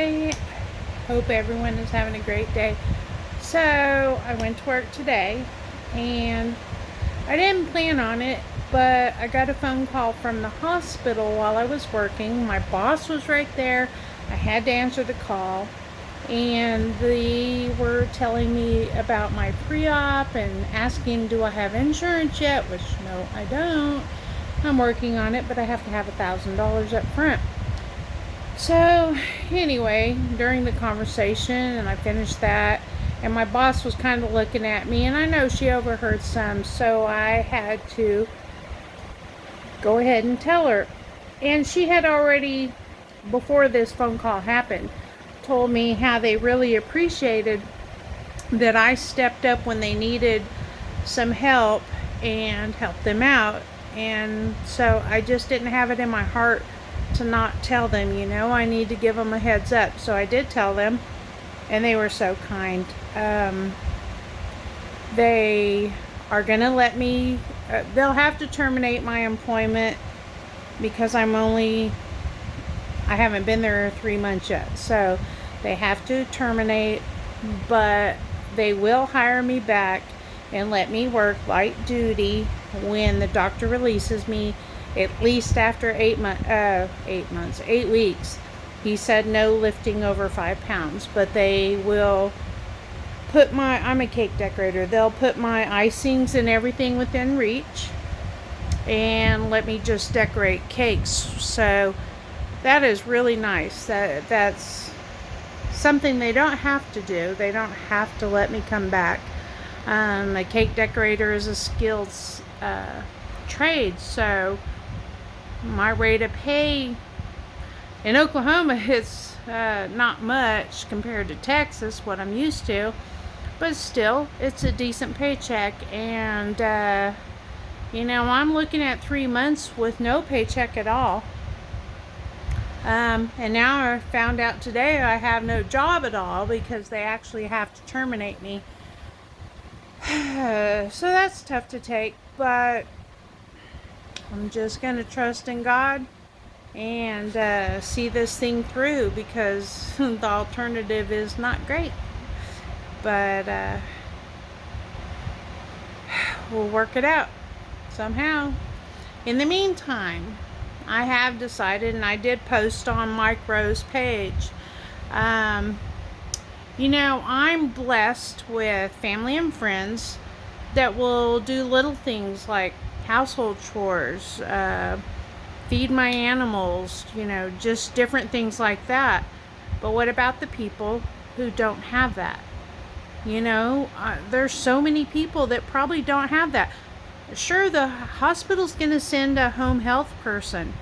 Hi, hope everyone is having a great day. So, I went to work today and I didn't plan on it, but I got a phone call from the hospital while I was working. My boss was right there. I had to answer the call, and they were telling me about my pre-op and asking, do I have insurance yet? Which, no, I don't. I'm working on it, but I have to have $1,000 up front. So, anyway, during the conversation, and I finished that, and my boss was kind of looking at me, and I know she overheard some, so I had to go ahead and tell her. And she had already, before this phone call happened, told me how they really appreciated that I stepped up when they needed some help and helped them out. And so I just didn't have it in my heart to not tell them, I need to give them a heads up. So I did tell them, and they were so kind. They are going to let me, they'll have to terminate my employment because I haven't been there 3 months yet. So they have to terminate, but they will hire me back and let me work light duty when the doctor releases me, at least after 8 weeks. He said no lifting over 5 pounds, but they will put I'm a cake decorator. They'll put my icings and everything within reach and let me just decorate cakes. So that is really nice. That's something they don't have to do. They don't have to let me come back. A cake decorator is a skilled trade, so my rate of pay in Oklahoma is not much compared to Texas, what I'm used to, but still, it's a decent paycheck. And I'm looking at 3 months with no paycheck at all. And now I found out today I have no job at all because they actually have to terminate me. So that's tough to take, but I'm just going to trust in God and see this thing through, because the alternative is not great. But we'll work it out somehow. In the meantime, I have decided, and I did post on Mike Rowe's page, I'm blessed with family and friends that will do little things like household chores, feed my animals, just different things like that. But what about the people who don't have that? There's so many people that probably don't have that. Sure, the hospital's going to send a home health person.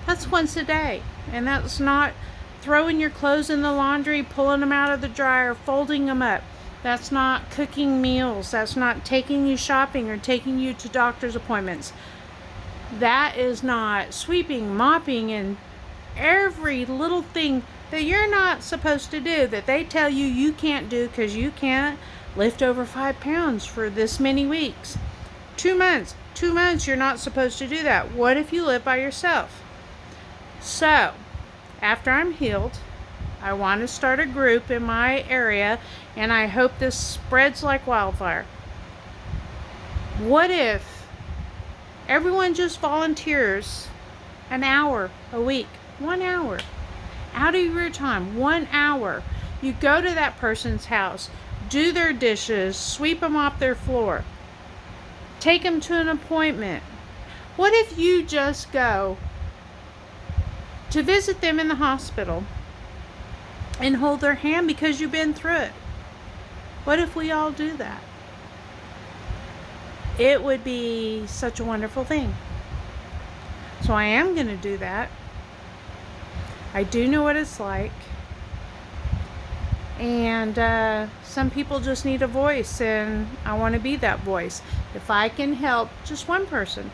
That's once a day. And that's not throwing your clothes in the laundry, pulling them out of the dryer, folding them up. That's not cooking meals. That's not taking you shopping or taking you to doctor's appointments. That is not sweeping, mopping, and every little thing that you're not supposed to do, that they tell you you can't do because you can't lift over 5 pounds for this many weeks. 2 months. 2 months you're not supposed to do that. What if you live by yourself? So, after I'm healed, I want to start a group in my area, and I hope this spreads like wildfire. What if everyone just volunteers an hour a week? 1 hour. Out of your time, 1 hour. You go to that person's house, do their dishes, sweep them off their floor, take them to an appointment. What if you just go to visit them in the hospital and hold their hand because you've been through it? What if we all do that? It would be such a wonderful thing. So I am going to do that. I do know what it's like. And some people just need a voice, and I want to be that voice. If I can help just one person,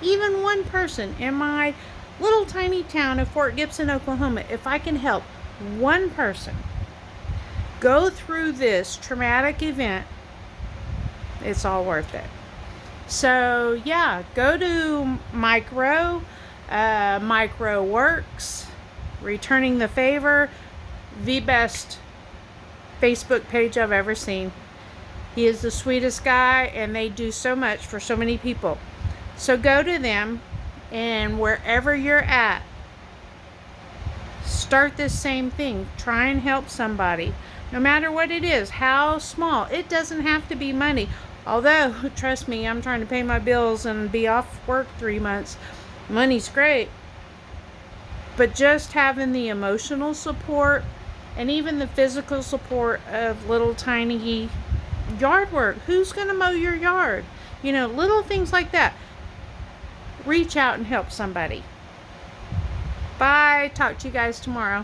even one person in my little tiny town of Fort Gibson, Oklahoma, if I can help one person go through this traumatic event, it's all worth it. So yeah, go to Mike Rowe, Mike Rowe Works, Returning the Favor. the best Facebook page I've ever seen. He is the sweetest guy, and they do so much for so many people. So go to them, and wherever you're at, start this same thing. Try and help somebody. No matter what it is, how small. It doesn't have to be money. Although, trust me, I'm trying to pay my bills and be off work 3 months. Money's great. But just having the emotional support and even the physical support of little tiny yard work. Who's going to mow your yard? You know, little things like that. Reach out and help somebody. Bye. Talk to you guys tomorrow.